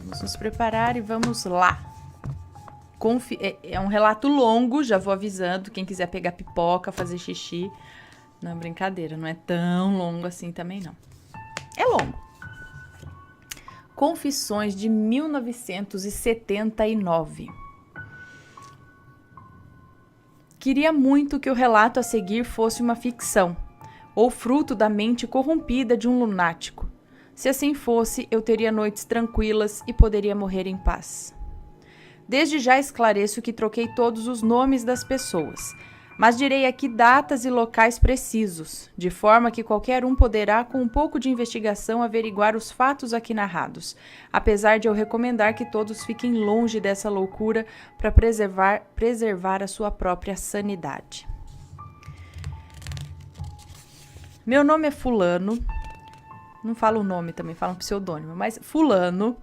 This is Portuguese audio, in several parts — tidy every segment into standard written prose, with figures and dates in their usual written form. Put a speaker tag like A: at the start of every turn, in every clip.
A: Vamos nos preparar e vamos lá. É um relato longo, já vou avisando. Quem quiser pegar pipoca, fazer xixi. Não é brincadeira, não é tão longo assim também não. É longo. Confissões de 1979. Queria muito que o relato a seguir fosse uma ficção, ou fruto da mente corrompida de um lunático. Se assim fosse, eu teria noites tranquilas e poderia morrer em paz. Desde já esclareço que troquei todos os nomes das pessoas, mas direi aqui datas e locais precisos, de forma que qualquer um poderá, com um pouco de investigação, averiguar os fatos aqui narrados, apesar de eu recomendar que todos fiquem longe dessa loucura para preservar a sua própria sanidade. Meu nome é Fulano, não falo o nome também, falo um pseudônimo, mas Fulano,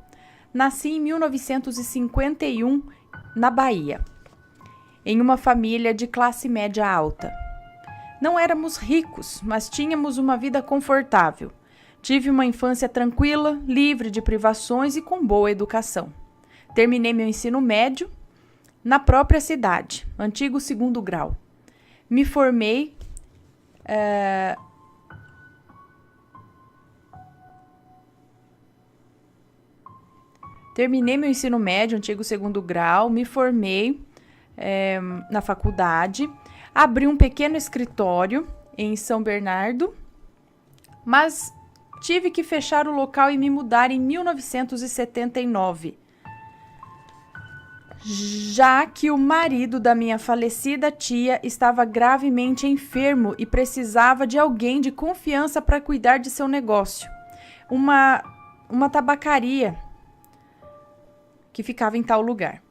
A: nasci em 1951 na Bahia, em uma família de classe média alta. Não éramos ricos, mas tínhamos uma vida confortável. Tive uma infância tranquila, livre de privações e com boa educação. Terminei meu ensino médio na própria cidade, antigo 2º grau. Me formei Terminei meu ensino médio, antigo 2º grau, me formei na faculdade, abri um pequeno escritório em São Bernardo, mas tive que fechar o local e me mudar em 1979, já que o marido da minha falecida tia estava gravemente enfermo e precisava de alguém de confiança para cuidar de seu negócio, uma tabacaria que ficava em tal lugar.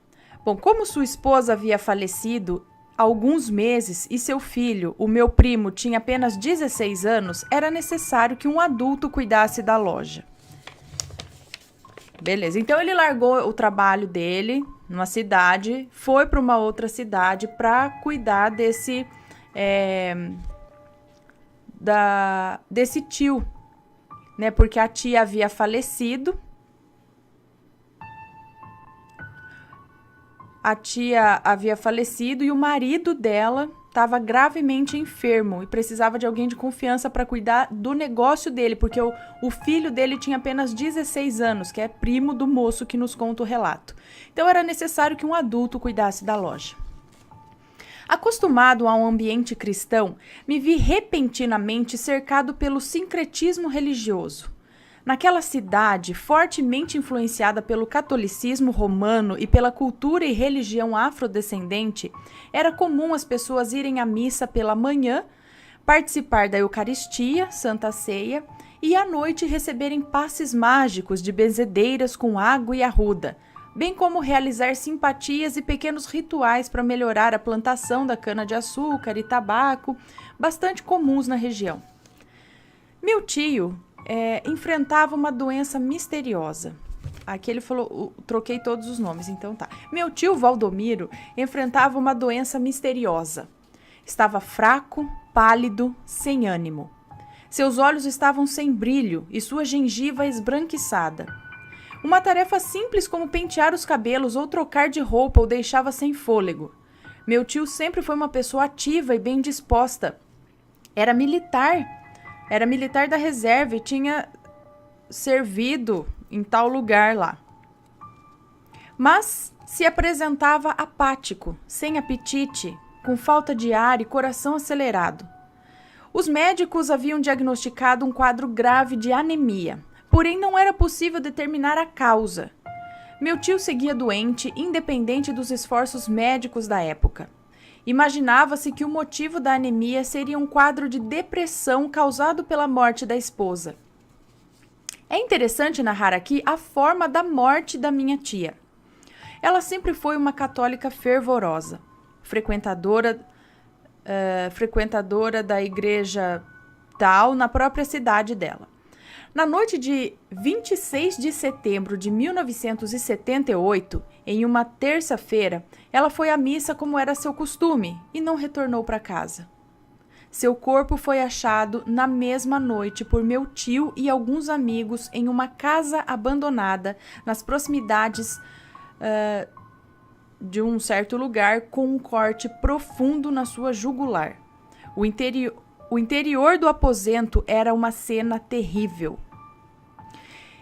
A: Bom, como sua esposa havia falecido há alguns meses e seu filho, o meu primo, tinha apenas 16 anos, era necessário que um adulto cuidasse da loja. Beleza, então ele largou o trabalho dele numa cidade, foi para uma outra cidade para cuidar desse tio, né? Porque a tia havia falecido. A tia havia falecido e o marido dela estava gravemente enfermo e precisava de alguém de confiança para cuidar do negócio dele, porque o filho dele tinha apenas 16 anos, que é primo do moço que nos conta o relato. Então era necessário que um adulto cuidasse da loja. Acostumado a um ambiente cristão, me vi repentinamente cercado pelo sincretismo religioso. Naquela cidade, fortemente influenciada pelo catolicismo romano e pela cultura e religião afrodescendente, era comum as pessoas irem à missa pela manhã, participar da Eucaristia, Santa Ceia, e à noite receberem passes mágicos de benzedeiras com água e arruda, bem como realizar simpatias e pequenos rituais para melhorar a plantação da cana-de-açúcar e tabaco, bastante comuns na região. Meu tio enfrentava uma doença misteriosa. Aqui ele falou, troquei todos os nomes, então tá. Meu tio Valdomiro enfrentava uma doença misteriosa. Estava fraco, pálido, sem ânimo. Seus olhos estavam sem brilho e sua gengiva esbranquiçada. Uma tarefa simples como pentear os cabelos ou trocar de roupa o deixava sem fôlego. Meu tio sempre foi uma pessoa ativa e bem disposta. Era militar da reserva e tinha servido em tal lugar lá. Mas se apresentava apático, sem apetite, com falta de ar e coração acelerado. Os médicos haviam diagnosticado um quadro grave de anemia, porém não era possível determinar a causa. Meu tio seguia doente, independente dos esforços médicos da época. Imaginava-se que o motivo da anemia seria um quadro de depressão causado pela morte da esposa. É interessante narrar aqui a forma da morte da minha tia. Ela sempre foi uma católica fervorosa, frequentadora da igreja tal na própria cidade dela. Na noite de 26 de setembro de 1978, em uma terça-feira, ela foi à missa como era seu costume e não retornou para casa. Seu corpo foi achado na mesma noite por meu tio e alguns amigos em uma casa abandonada nas proximidades de um certo lugar, com um corte profundo na sua jugular. O interior do aposento era uma cena terrível.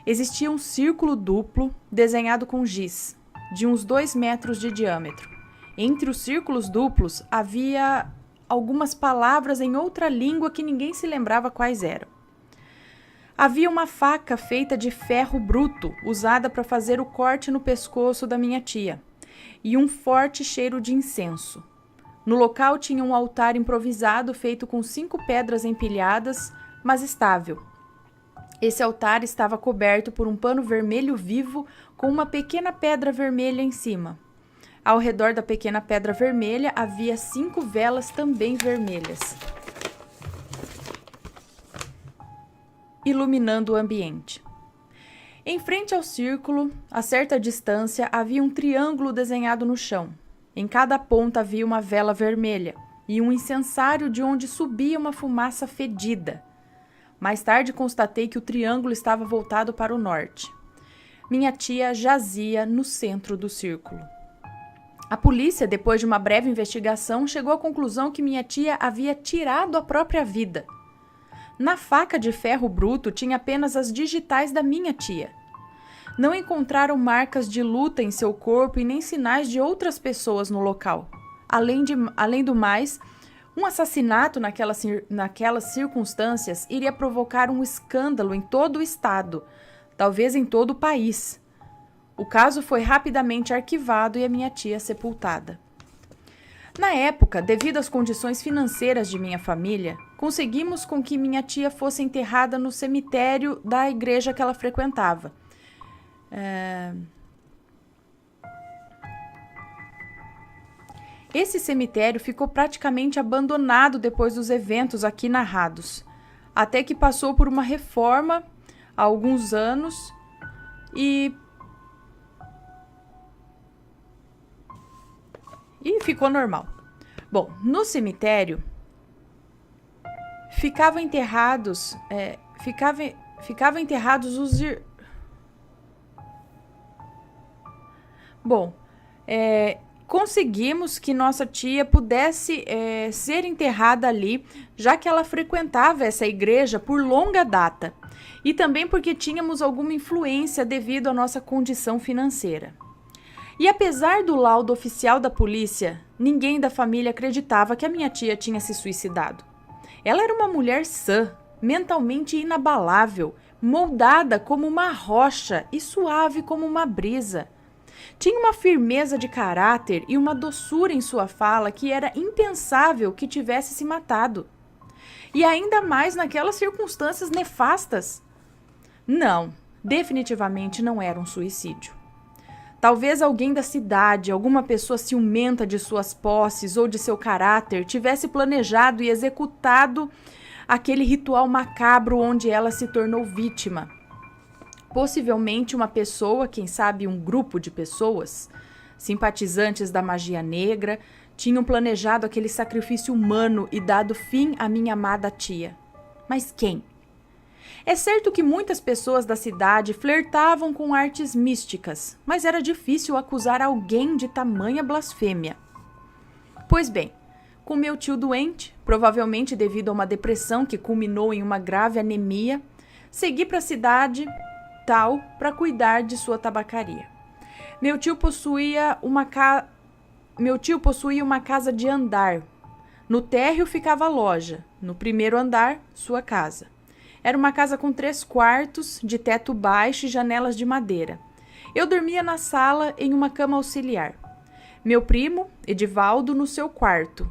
A: Existia um círculo duplo desenhado com giz, de uns 2 metros de diâmetro. Entre os círculos duplos havia algumas palavras em outra língua que ninguém se lembrava quais eram. Havia uma faca feita de ferro bruto, usada para fazer o corte no pescoço da minha tia, e um forte cheiro de incenso. No local tinha um altar improvisado feito com 5 pedras empilhadas, mas estável. Esse altar estava coberto por um pano vermelho vivo com uma pequena pedra vermelha em cima. Ao redor da pequena pedra vermelha havia 5 velas também vermelhas, iluminando o ambiente. Em frente ao círculo, a certa distância, havia um triângulo desenhado no chão. Em cada ponta havia uma vela vermelha e um incensário de onde subia uma fumaça fedida. Mais tarde constatei que o triângulo estava voltado para o norte. Minha tia jazia no centro do círculo. A polícia, depois de uma breve investigação, chegou à conclusão que minha tia havia tirado a própria vida. Na faca de ferro bruto tinha apenas as digitais da minha tia. Não encontraram marcas de luta em seu corpo e nem sinais de outras pessoas no local. Além do mais, um assassinato naquelas circunstâncias iria provocar um escândalo em todo o estado, talvez em todo o país. O caso foi rapidamente arquivado e a minha tia sepultada. Na época, devido às condições financeiras de minha família, conseguimos com que minha tia fosse enterrada no cemitério da igreja que ela frequentava. Esse cemitério ficou praticamente abandonado depois dos eventos aqui narrados, até que passou por uma reforma há alguns anos e ficou normal. Bom, no cemitério ficavam enterrados os conseguimos que nossa tia pudesse ser enterrada ali, já que ela frequentava essa igreja por longa data e também porque tínhamos alguma influência devido à nossa condição financeira. E apesar do laudo oficial da polícia, ninguém da família acreditava que a minha tia tinha se suicidado. Ela era uma mulher sã, mentalmente inabalável, moldada como uma rocha e suave como uma brisa. Tinha uma firmeza de caráter e uma doçura em sua fala que era impensável que tivesse se matado. E ainda mais naquelas circunstâncias nefastas. Não, definitivamente não era um suicídio. Talvez alguém da cidade, alguma pessoa ciumenta de suas posses ou de seu caráter, tivesse planejado e executado aquele ritual macabro onde ela se tornou vítima. Possivelmente uma pessoa, quem sabe um grupo de pessoas, simpatizantes da magia negra, tinham planejado aquele sacrifício humano e dado fim à minha amada tia. Mas quem? É certo que muitas pessoas da cidade flertavam com artes místicas, mas era difícil acusar alguém de tamanha blasfêmia. Pois bem, com meu tio doente, provavelmente devido a uma depressão que culminou em uma grave anemia, segui para a cidade para cuidar de sua tabacaria. Meu tio possuía uma casa de andar. No térreo ficava a loja, no primeiro andar, sua casa. Era uma casa com 3 quartos, de teto baixo e janelas de madeira. Eu dormia na sala em uma cama auxiliar. Meu primo, Edivaldo, no seu quarto.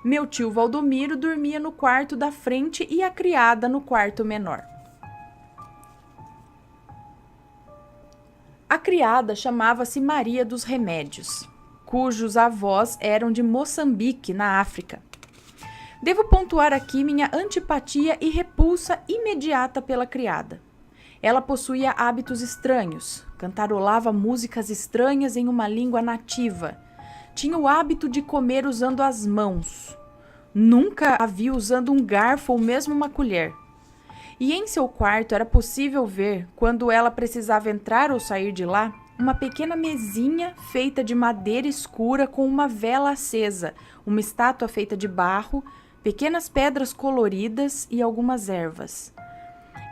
A: Meu tio Valdomiro dormia no quarto da frente e a criada no quarto menor. A criada chamava-se Maria dos Remédios, cujos avós eram de Moçambique, na África. Devo pontuar aqui minha antipatia e repulsa imediata pela criada. Ela possuía hábitos estranhos, cantarolava músicas estranhas em uma língua nativa, tinha o hábito de comer usando as mãos. Nunca a vi usando um garfo ou mesmo uma colher. E em seu quarto era possível ver, quando ela precisava entrar ou sair de lá, uma pequena mesinha feita de madeira escura com uma vela acesa, uma estátua feita de barro, pequenas pedras coloridas e algumas ervas.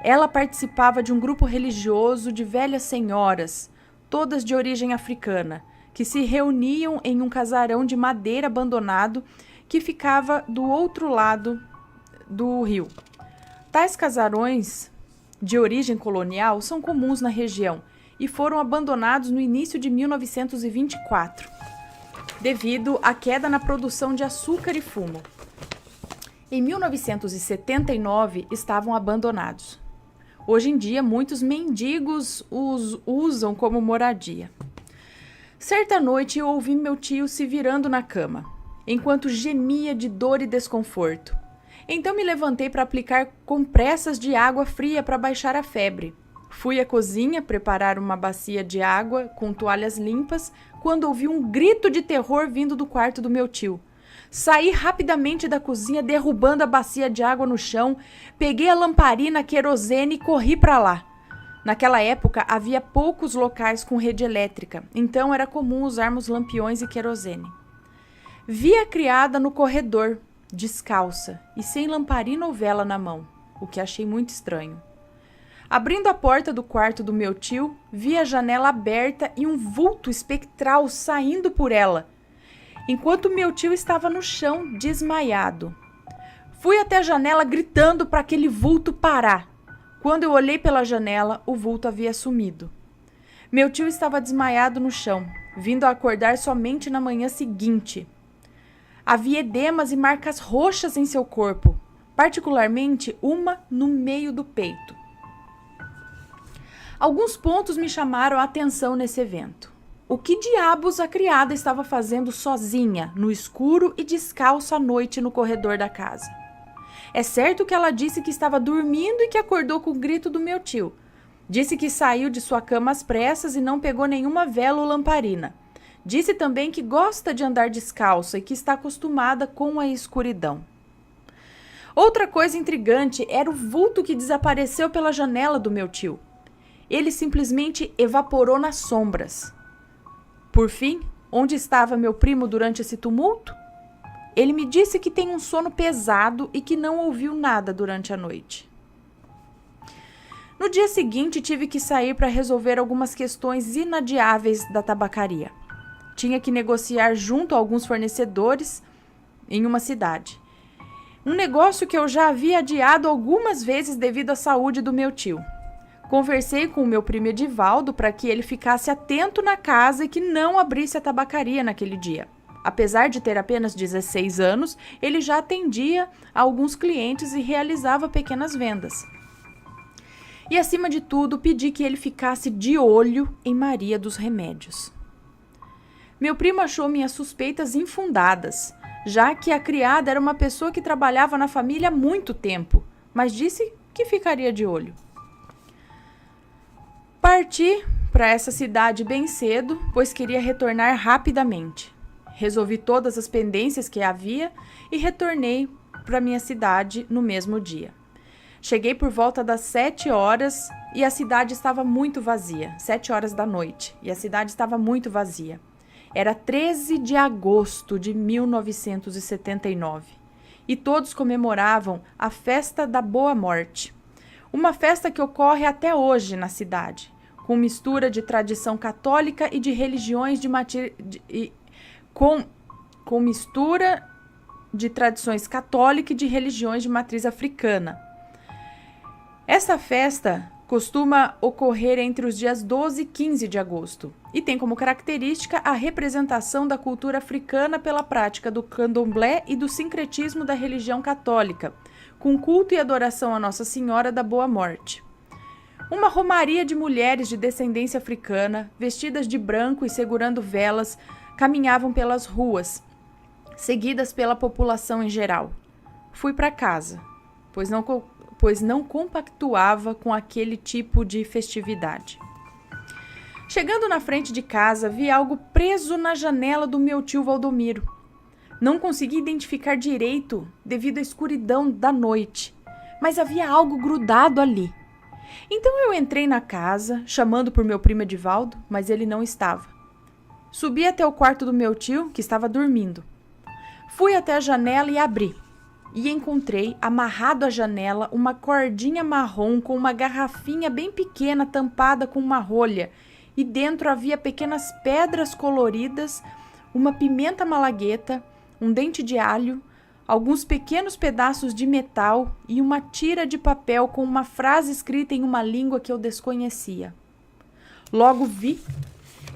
A: Ela participava de um grupo religioso de velhas senhoras, todas de origem africana, que se reuniam em um casarão de madeira abandonado que ficava do outro lado do rio. Tais casarões de origem colonial são comuns na região e foram abandonados no início de 1924, devido à queda na produção de açúcar e fumo. Em 1979, estavam abandonados. Hoje em dia, muitos mendigos os usam como moradia. Certa noite, eu ouvi meu tio se virando na cama, enquanto gemia de dor e desconforto. Então me levantei para aplicar compressas de água fria para baixar a febre. Fui à cozinha preparar uma bacia de água com toalhas limpas quando ouvi um grito de terror vindo do quarto do meu tio. Saí rapidamente da cozinha, derrubando a bacia de água no chão, peguei a lamparina, querosene e corri para lá. Naquela época havia poucos locais com rede elétrica, então era comum usarmos lampiões e querosene. Vi a criada no corredor, descalça e sem lamparina ou vela na mão, o que achei muito estranho. Abrindo a porta do quarto do meu tio, vi a janela aberta e um vulto espectral saindo por ela, enquanto meu tio estava no chão, desmaiado. Fui até a janela gritando para aquele vulto parar. Quando eu olhei pela janela, o vulto havia sumido. Meu tio estava desmaiado no chão, vindo a acordar somente na manhã seguinte. Havia edemas e marcas roxas em seu corpo, particularmente uma no meio do peito. Alguns pontos me chamaram a atenção nesse evento. O que diabos a criada estava fazendo sozinha, no escuro e descalça à noite no corredor da casa? É certo que ela disse que estava dormindo e que acordou com o grito do meu tio. Disse que saiu de sua cama às pressas e não pegou nenhuma vela ou lamparina. Disse também que gosta de andar descalça e que está acostumada com a escuridão. Outra coisa intrigante era o vulto que desapareceu pela janela do meu tio. Ele simplesmente evaporou nas sombras. Por fim, onde estava meu primo durante esse tumulto? Ele me disse que tem um sono pesado e que não ouviu nada durante a noite. No dia seguinte, tive que sair para resolver algumas questões inadiáveis da tabacaria. Tinha que negociar junto a alguns fornecedores em uma cidade. Um negócio que eu já havia adiado algumas vezes devido à saúde do meu tio. Conversei com o meu primo Edivaldo para que ele ficasse atento na casa e que não abrisse a tabacaria naquele dia. Apesar de ter apenas 16 anos, ele já atendia a alguns clientes e realizava pequenas vendas. E, acima de tudo, pedi que ele ficasse de olho em Maria dos Remédios. Meu primo achou minhas suspeitas infundadas, já que a criada era uma pessoa que trabalhava na família há muito tempo, mas disse que ficaria de olho. Parti para essa cidade bem cedo, pois queria retornar rapidamente. Resolvi todas as pendências que havia e retornei para minha cidade no mesmo dia. Cheguei por volta das 7 horas e a cidade estava muito vazia. 7 horas da noite e a cidade estava muito vazia. Era 13 de agosto de 1979 e todos comemoravam a Festa da Boa Morte. Uma festa que ocorre até hoje na cidade, com mistura de tradição católica e de religiões com mistura de tradições católicas e de religiões de matriz africana. Essa festa costuma ocorrer entre os dias 12 e 15 de agosto e tem como característica a representação da cultura africana pela prática do candomblé e do sincretismo da religião católica, com culto e adoração a Nossa Senhora da Boa Morte. Uma romaria de mulheres de descendência africana, vestidas de branco e segurando velas, caminhavam pelas ruas, seguidas pela população em geral. Fui para casa, pois não compactuava com aquele tipo de festividade. Chegando na frente de casa, vi algo preso na janela do meu tio Valdomiro. Não consegui identificar direito devido à escuridão da noite, mas havia algo grudado ali. Então eu entrei na casa, chamando por meu primo Edivaldo, mas ele não estava. Subi até o quarto do meu tio, que estava dormindo. Fui até a janela e abri. E encontrei, amarrado à janela, uma cordinha marrom com uma garrafinha bem pequena tampada com uma rolha. E dentro havia pequenas pedras coloridas, uma pimenta malagueta, um dente de alho, alguns pequenos pedaços de metal e uma tira de papel com uma frase escrita em uma língua que eu desconhecia. Logo vi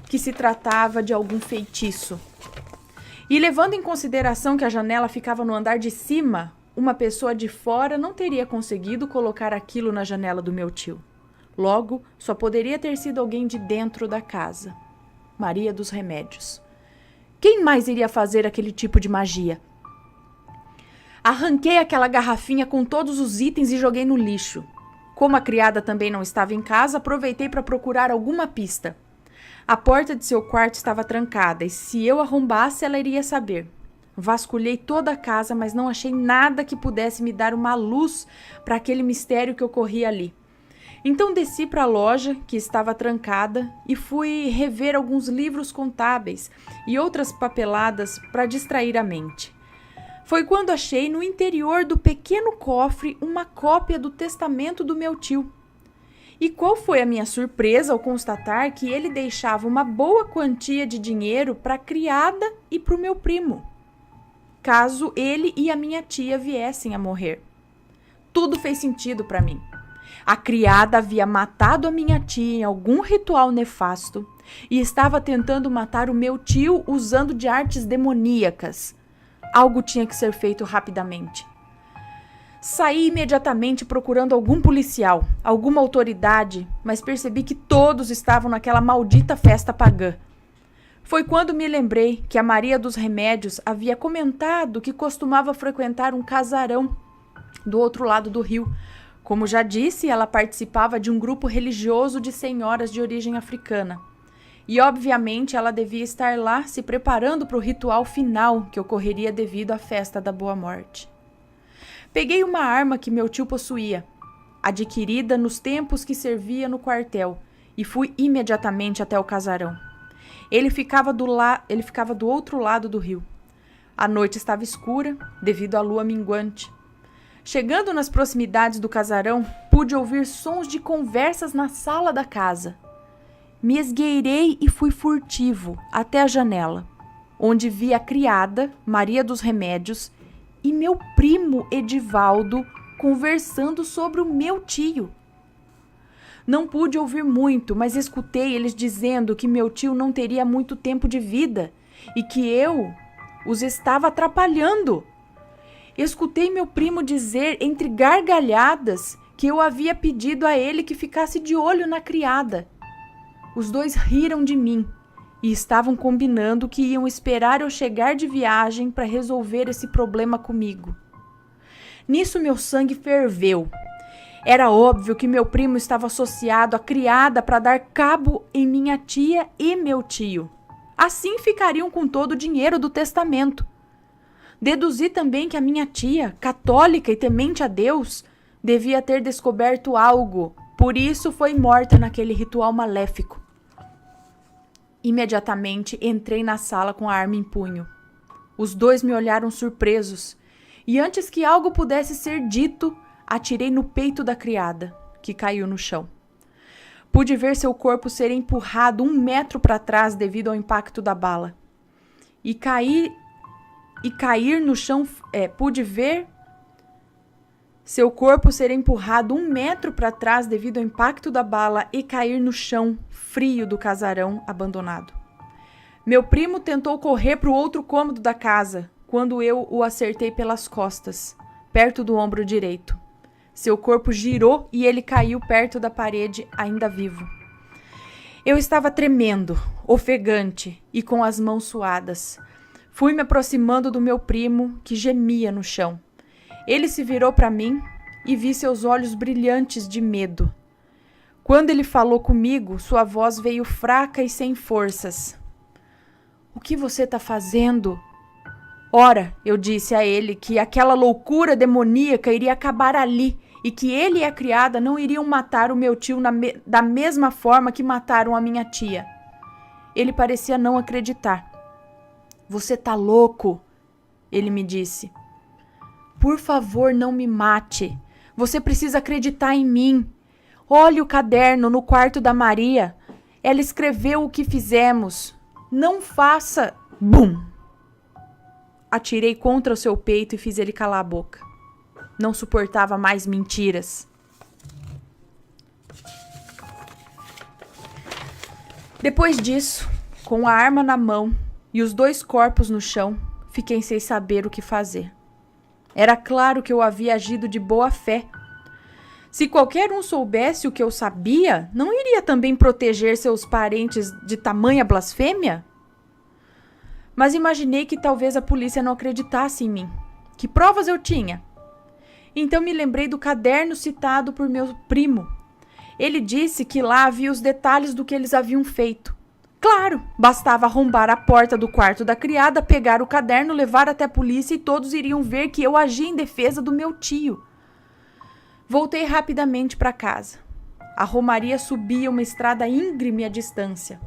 A: que se tratava de algum feitiço. E levando em consideração que a janela ficava no andar de cima, uma pessoa de fora não teria conseguido colocar aquilo na janela do meu tio. Logo, só poderia ter sido alguém de dentro da casa. Maria dos Remédios. Quem mais iria fazer aquele tipo de magia? Arranquei aquela garrafinha com todos os itens e joguei no lixo. Como a criada também não estava em casa, aproveitei para procurar alguma pista. A porta de seu quarto estava trancada e se eu arrombasse, ela iria saber. Vasculhei toda a casa, mas não achei nada que pudesse me dar uma luz para aquele mistério que ocorria ali. Então desci para a loja, que estava trancada, e fui rever alguns livros contábeis e outras papeladas para distrair a mente. Foi quando achei no interior do pequeno cofre uma cópia do testamento do meu tio. E qual foi a minha surpresa ao constatar que ele deixava uma boa quantia de dinheiro para a criada e para o meu primo, caso ele e a minha tia viessem a morrer. Tudo fez sentido para mim. A criada havia matado a minha tia em algum ritual nefasto e estava tentando matar o meu tio usando de artes demoníacas. Algo tinha que ser feito rapidamente. Saí imediatamente procurando algum policial, alguma autoridade, mas percebi que todos estavam naquela maldita festa pagã. Foi quando me lembrei que a Maria dos Remédios havia comentado que costumava frequentar um casarão do outro lado do rio. Como já disse, ela participava de um grupo religioso de senhoras de origem africana. E, obviamente, ela devia estar lá se preparando para o ritual final que ocorreria devido à festa da Boa Morte. Peguei uma arma que meu tio possuía, adquirida nos tempos que servia no quartel, e fui imediatamente até o casarão. Ele ficava do outro lado do rio. A noite estava escura devido à lua minguante. Chegando nas proximidades do casarão, pude ouvir sons de conversas na sala da casa. Me esgueirei e fui furtivo até a janela, onde vi a criada, Maria dos Remédios, e meu primo Edivaldo conversando sobre o meu tio. Não pude ouvir muito, mas escutei eles dizendo que meu tio não teria muito tempo de vida e que eu os estava atrapalhando. Escutei meu primo dizer entre gargalhadas que eu havia pedido a ele que ficasse de olho na criada. Os dois riram de mim e estavam combinando que iam esperar eu chegar de viagem para resolver esse problema comigo. Nisso meu sangue ferveu. Era óbvio que meu primo estava associado à criada para dar cabo em minha tia e meu tio. Assim ficariam com todo o dinheiro do testamento. Deduzi também que a minha tia, católica e temente a Deus, devia ter descoberto algo, por isso foi morta naquele ritual maléfico. Imediatamente entrei na sala com a arma em punho. Os dois me olharam surpresos, e antes que algo pudesse ser dito, atirei no peito da criada, que caiu no chão. Pude ver seu corpo ser empurrado 1 metro para trás devido ao impacto da bala. E cair no chão, pude ver seu corpo ser empurrado 1 metro para trás devido ao impacto da bala e cair no chão frio do casarão abandonado. Meu primo tentou correr para o outro cômodo da casa, quando eu o acertei pelas costas, perto do ombro direito. Seu corpo girou e ele caiu perto da parede, ainda vivo. Eu estava tremendo, ofegante e com as mãos suadas. Fui me aproximando do meu primo, que gemia no chão. Ele se virou para mim e vi seus olhos brilhantes de medo. Quando ele falou comigo, sua voz veio fraca e sem forças. "O que você está fazendo?" Ora, eu disse a ele que aquela loucura demoníaca iria acabar ali e que ele e a criada não iriam matar o meu tio da mesma forma que mataram a minha tia. Ele parecia não acreditar. Você tá louco? Ele me disse. Por favor, não me mate. Você precisa acreditar em mim. Olhe o caderno no quarto da Maria. Ela escreveu o que fizemos. Não faça... Bum! Atirei contra o seu peito e fiz ele calar a boca. Não suportava mais mentiras. Depois disso, com a arma na mão e os 2 corpos no chão, fiquei sem saber o que fazer. Era claro que eu havia agido de boa fé. Se qualquer um soubesse o que eu sabia, não iria também proteger seus parentes de tamanha blasfêmia? Mas imaginei que talvez a polícia não acreditasse em mim. Que provas eu tinha? Então me lembrei do caderno citado por meu primo. Ele disse que lá havia os detalhes do que eles haviam feito. Claro, bastava arrombar a porta do quarto da criada, pegar o caderno, levar até a polícia e todos iriam ver que eu agi em defesa do meu tio. Voltei rapidamente para casa. A romaria subia uma estrada íngreme à distância.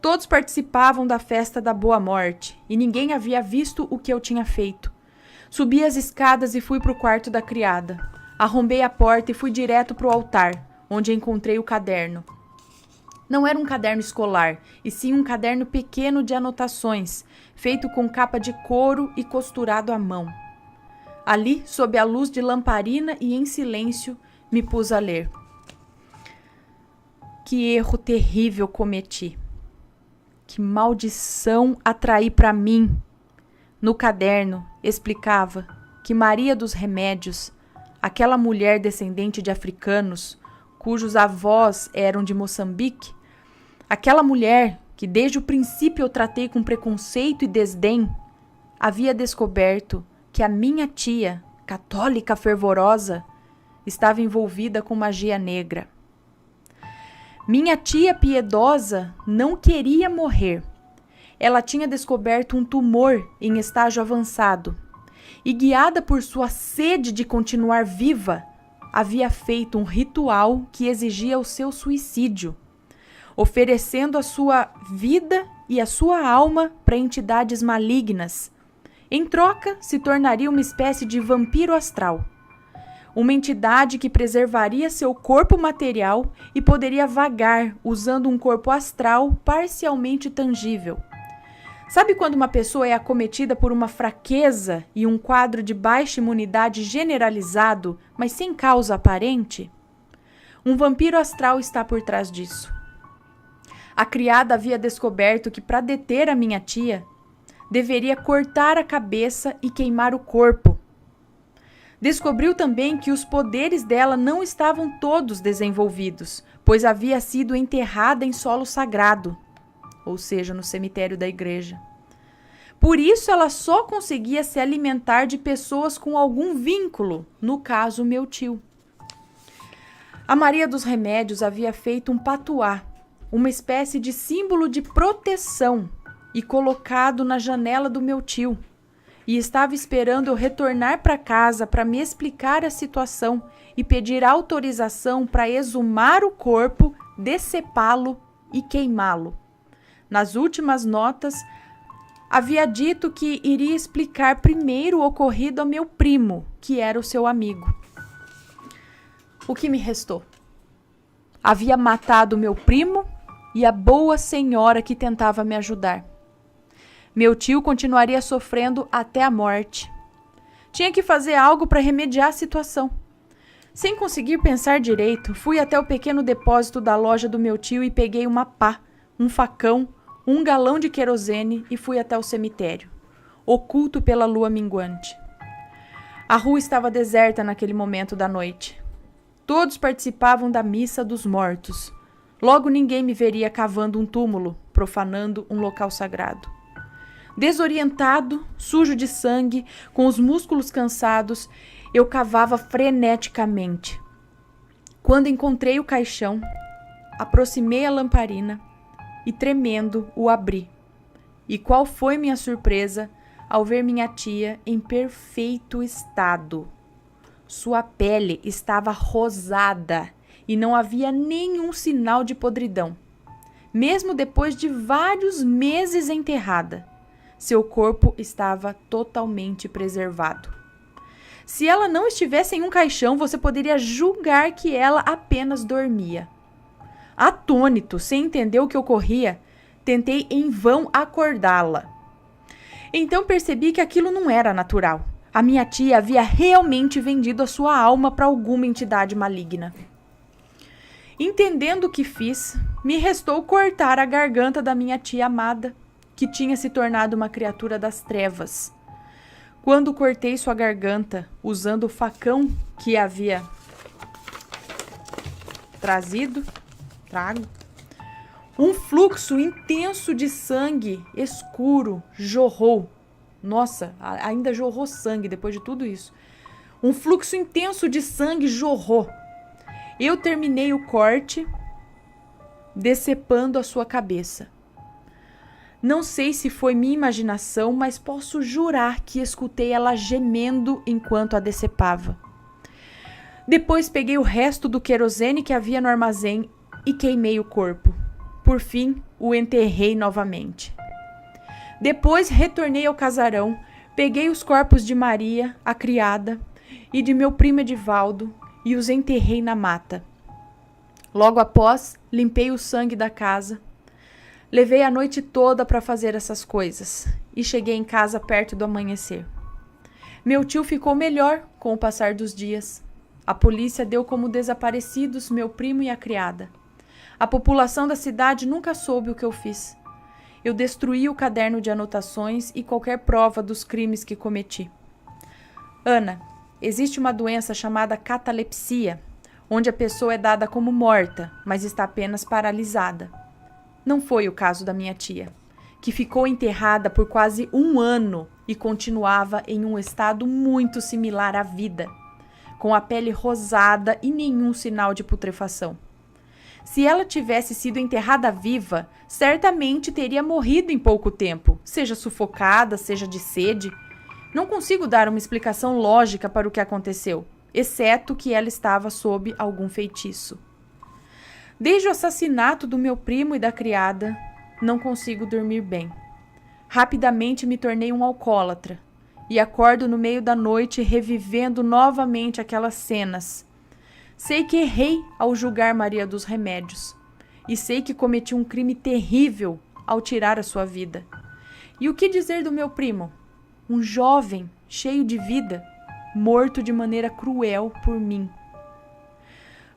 A: Todos participavam da festa da Boa Morte e ninguém havia visto o que eu tinha feito. Subi as escadas e fui para o quarto da criada. Arrombei a porta e fui direto para o altar, onde encontrei o caderno. Não era um caderno escolar, e sim um caderno pequeno de anotações, feito com capa de couro e costurado à mão. Ali, sob a luz de lamparina e em silêncio, me pus a ler. Que erro terrível cometi. Que maldição atraí para mim. No caderno, explicava que Maria dos Remédios, aquela mulher descendente de africanos, cujos avós eram de Moçambique, aquela mulher que desde o princípio eu tratei com preconceito e desdém, havia descoberto que a minha tia, católica fervorosa, estava envolvida com magia negra. Minha tia piedosa não queria morrer. Ela tinha descoberto um tumor em estágio avançado e, guiada por sua sede de continuar viva, havia feito um ritual que exigia o seu suicídio, oferecendo a sua vida e a sua alma para entidades malignas. Em troca, se tornaria uma espécie de vampiro astral. Uma entidade que preservaria seu corpo material e poderia vagar usando um corpo astral parcialmente tangível. Sabe quando uma pessoa é acometida por uma fraqueza e um quadro de baixa imunidade generalizado, mas sem causa aparente? Um vampiro astral está por trás disso. A criada havia descoberto que para deter a minha tia, deveria cortar a cabeça e queimar o corpo. Descobriu também que os poderes dela não estavam todos desenvolvidos, pois havia sido enterrada em solo sagrado, ou seja, no cemitério da igreja. Por isso ela só conseguia se alimentar de pessoas com algum vínculo, no caso meu tio. A Maria dos Remédios havia feito um patuá, uma espécie de símbolo de proteção, e colocado na janela do meu tio. E estava esperando eu retornar para casa para me explicar a situação e pedir autorização para exumar o corpo, decepá-lo e queimá-lo. Nas últimas notas, havia dito que iria explicar primeiro o ocorrido ao meu primo, que era o seu amigo. O que me restou? Havia matado meu primo e a boa senhora que tentava me ajudar. Meu tio continuaria sofrendo até a morte. Tinha que fazer algo para remediar a situação. Sem conseguir pensar direito, fui até o pequeno depósito da loja do meu tio e peguei uma pá, um facão, um galão de querosene e fui até o cemitério, oculto pela lua minguante. A rua estava deserta naquele momento da noite. Todos participavam da missa dos mortos. Logo ninguém me veria cavando um túmulo, profanando um local sagrado. Desorientado, sujo de sangue, com os músculos cansados, eu cavava freneticamente. Quando encontrei o caixão, aproximei a lamparina e, tremendo, o abri. E qual foi minha surpresa ao ver minha tia em perfeito estado. Sua pele estava rosada e não havia nenhum sinal de podridão. Mesmo depois de vários meses enterrada, seu corpo estava totalmente preservado. Se ela não estivesse em um caixão, você poderia julgar que ela apenas dormia. Atônito, sem entender o que ocorria, tentei em vão acordá-la. Então percebi que aquilo não era natural. A minha tia havia realmente vendido a sua alma para alguma entidade maligna. Entendendo o que fiz, me restou cortar a garganta da minha tia amada, que tinha se tornado uma criatura das trevas. Quando cortei sua garganta, usando o facão que havia trago, um fluxo intenso de sangue escuro jorrou. Nossa, ainda jorrou sangue depois de tudo isso. Um fluxo intenso de sangue jorrou. Eu terminei o corte, decepando a sua cabeça. Não sei se foi minha imaginação, mas posso jurar que escutei ela gemendo enquanto a decepava. Depois peguei o resto do querosene que havia no armazém e queimei o corpo. Por fim, o enterrei novamente. Depois retornei ao casarão, peguei os corpos de Maria, a criada, e de meu primo Edivaldo e os enterrei na mata. Logo após, limpei o sangue da casa. Levei a noite toda para fazer essas coisas e cheguei em casa perto do amanhecer. Meu tio ficou melhor com o passar dos dias. A polícia deu como desaparecidos meu primo e a criada. A população da cidade nunca soube o que eu fiz. Eu destruí o caderno de anotações e qualquer prova dos crimes que cometi. Ana, existe uma doença chamada catalepsia, onde a pessoa é dada como morta, mas está apenas paralisada. Não foi o caso da minha tia, que ficou enterrada por quase 1 ano e continuava em um estado muito similar à vida, com a pele rosada e nenhum sinal de putrefação. Se ela tivesse sido enterrada viva, certamente teria morrido em pouco tempo, seja sufocada, seja de sede. Não consigo dar uma explicação lógica para o que aconteceu, exceto que ela estava sob algum feitiço. Desde o assassinato do meu primo e da criada, não consigo dormir bem. Rapidamente me tornei um alcoólatra e acordo no meio da noite revivendo novamente aquelas cenas. Sei que errei ao julgar Maria dos Remédios e sei que cometi um crime terrível ao tirar a sua vida. E o que dizer do meu primo? Um jovem, cheio de vida, morto de maneira cruel por mim.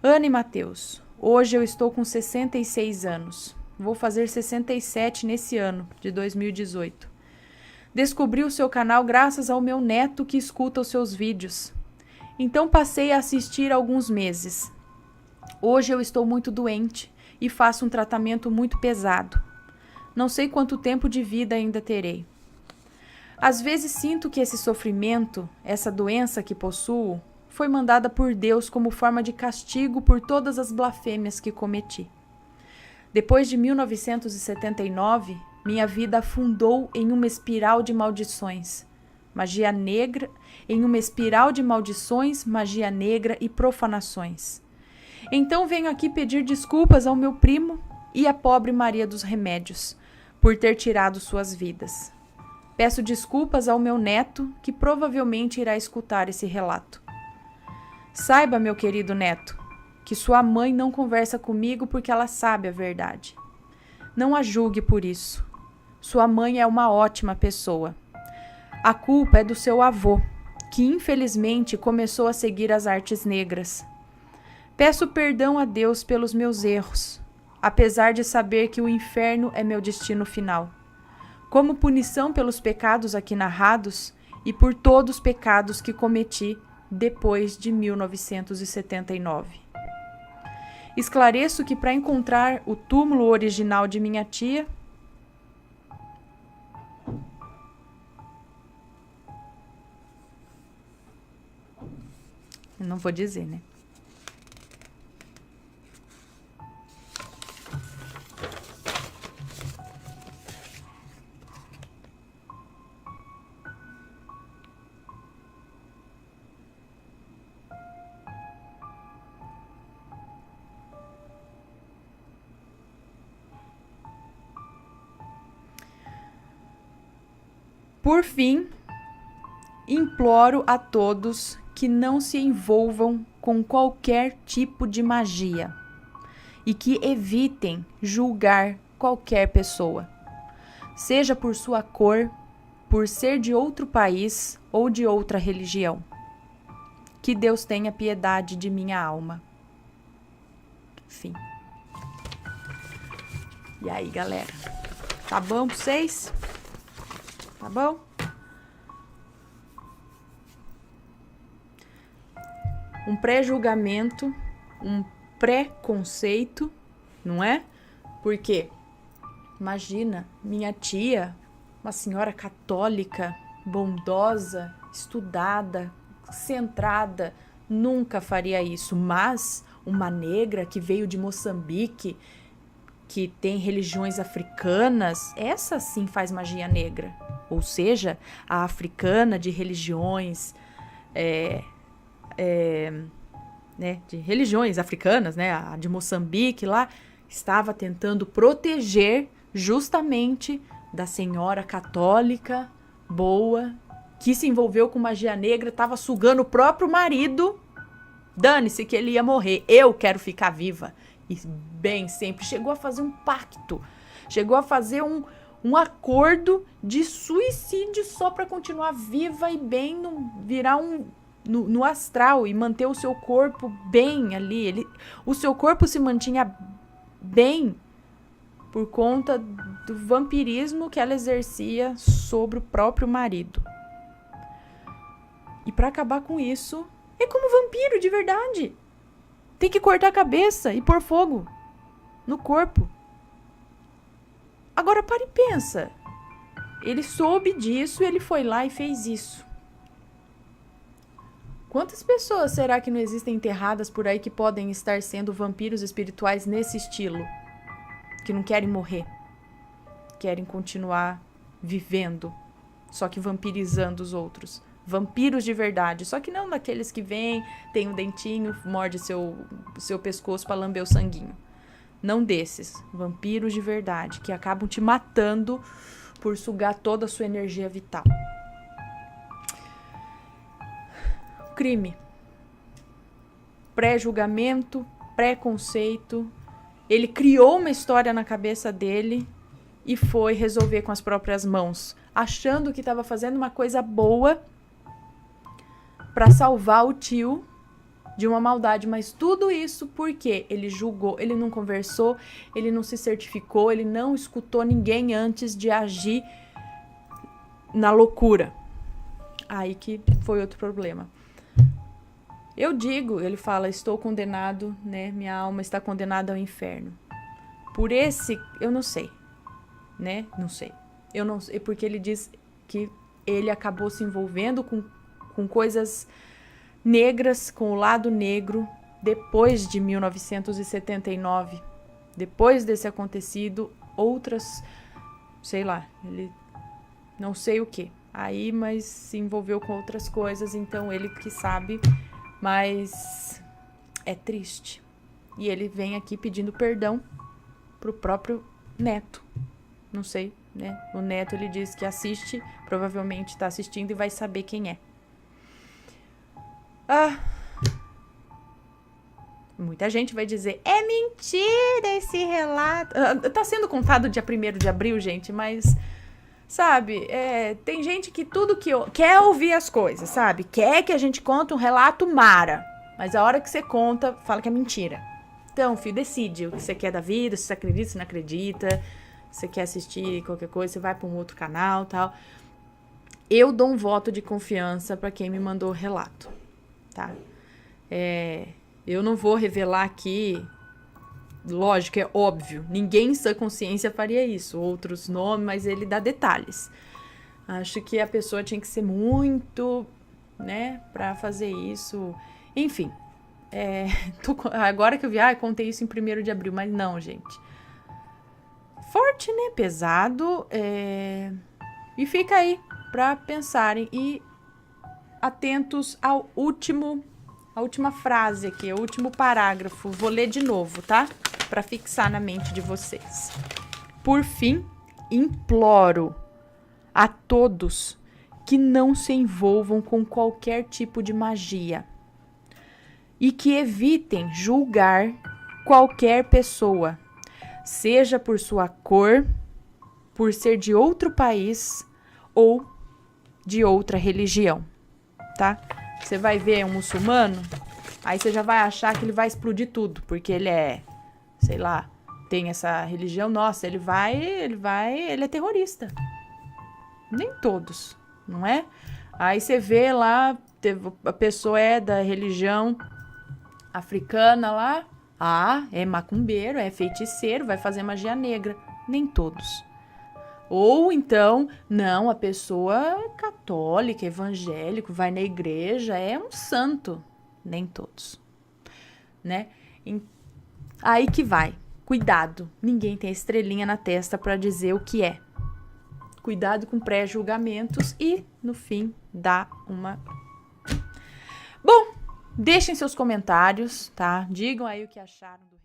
A: Ana e Mateus, hoje eu estou com 66 anos. Vou fazer 67 nesse ano, de 2018. Descobri o seu canal graças ao meu neto que escuta os seus vídeos. Então passei a assistir há alguns meses. Hoje eu estou muito doente e faço um tratamento muito pesado. Não sei quanto tempo de vida ainda terei. Às vezes sinto que esse sofrimento, essa doença que possuo, foi mandada por Deus como forma de castigo por todas as blasfêmias que cometi. Depois de 1979, minha vida afundou em uma espiral de maldições. Magia negra, magia negra e profanações. Então venho aqui pedir desculpas ao meu primo e à pobre Maria dos Remédios por ter tirado suas vidas. Peço desculpas ao meu neto, que provavelmente irá escutar esse relato. Saiba, meu querido neto, que sua mãe não conversa comigo porque ela sabe a verdade. Não a julgue por isso. Sua mãe é uma ótima pessoa. A culpa é do seu avô, que infelizmente começou a seguir as artes negras. Peço perdão a Deus pelos meus erros, apesar de saber que o inferno é meu destino final. Como punição pelos pecados aqui narrados e por todos os pecados que cometi depois de 1979. Esclareço que para encontrar o túmulo original de minha tia, eu não vou dizer, né? Por fim, imploro a todos que não se envolvam com qualquer tipo de magia e que evitem julgar qualquer pessoa, seja por sua cor, por ser de outro país ou de outra religião. Que Deus tenha piedade de minha alma. Fim. E aí, galera? Tá bom pra vocês? Tá bom? Um pré-julgamento, um preconceito, não é? Porque, imagina, minha tia, uma senhora católica, bondosa, estudada, centrada, nunca faria isso. Mas uma negra que veio de Moçambique, que tem religiões africanas, essa sim faz magia negra. Ou seja, a africana de religiões, né, de religiões africanas, né, a de Moçambique lá, estava tentando proteger justamente da senhora católica boa, que se envolveu com magia negra, estava sugando o próprio marido. Dane-se que ele ia morrer, eu quero ficar viva. E bem, sempre chegou a fazer um pacto, chegou a fazer um acordo de suicídio só para continuar viva e bem, virar no astral e manter o seu corpo bem ali. O seu corpo se mantinha bem por conta do vampirismo que ela exercia sobre o próprio marido. E para acabar com isso, é como vampiro de verdade. Tem que cortar a cabeça e pôr fogo no corpo. Agora para e pensa. Ele soube disso e ele foi lá e fez isso. Quantas pessoas será que não existem enterradas por aí que podem estar sendo vampiros espirituais nesse estilo? Que não querem morrer. Querem continuar vivendo, só que vampirizando os outros. Vampiros de verdade, só que não daqueles que vêm, tem um dentinho, morde seu pescoço para lamber o sanguinho. Não desses. Vampiros de verdade, que acabam te matando por sugar toda a sua energia vital. Crime. Pré-julgamento, preconceito. Ele criou uma história na cabeça dele e foi resolver com as próprias mãos, achando que estava fazendo uma coisa boa para salvar o tio de uma maldade, mas tudo isso porque ele julgou, ele não conversou, ele não se certificou, ele não escutou ninguém antes de agir na loucura. Aí que foi outro problema. Eu digo, ele fala, estou condenado, né? Minha alma está condenada ao inferno. Por esse, eu não sei, né? Não sei. Eu não sei, porque ele diz que ele acabou se envolvendo com coisas negras, com o lado negro, depois de 1979. Depois desse acontecido, outras, sei lá, ele não sei o que. Aí, mas se envolveu com outras coisas, então ele que sabe, mas é triste. E ele vem aqui pedindo perdão pro próprio neto. Não sei, né? O neto, ele diz que assiste, provavelmente está assistindo e vai saber quem é. Muita gente vai dizer, é mentira esse relato. Tá sendo contado dia 1º de abril, gente, mas, sabe, tem gente que tudo que quer ouvir as coisas, sabe? Quer que a gente conte um relato mara, mas a hora que você conta, fala que é mentira. Então, filho, decide o que você quer da vida, se você acredita, se não acredita, se você quer assistir qualquer coisa, você vai para um outro canal, tal. Eu dou um voto de confiança para quem me mandou o relato, tá? Eu não vou revelar aqui, lógico, é óbvio, ninguém em sã consciência faria isso, outros nomes, mas ele dá detalhes. Acho que a pessoa tinha que ser muito, né, pra fazer isso. Enfim, agora que eu vi, contei isso em 1º de abril, mas não, gente. Forte, né, pesado, e fica aí pra pensarem e atentos à última frase aqui, o último parágrafo. Vou ler de novo, tá? Para fixar na mente de vocês. Por fim, imploro a todos que não se envolvam com qualquer tipo de magia e que evitem julgar qualquer pessoa, seja por sua cor, por ser de outro país ou de outra religião, tá? Você vai ver um muçulmano, aí você já vai achar que ele vai explodir tudo, porque ele é, sei lá, tem essa religião, nossa, ele é terrorista. Nem todos, não é? Aí você vê lá, a pessoa é da religião africana lá, é macumbeiro, é feiticeiro, vai fazer magia negra. Nem todos. Ou então, não, a pessoa é católica, evangélico, vai na igreja, é um santo. Nem todos, né? Aí que vai. Cuidado, ninguém tem estrelinha na testa para dizer o que é. Cuidado com pré-julgamentos e, no fim, dá uma... Bom, deixem seus comentários, tá? Digam aí o que acharam do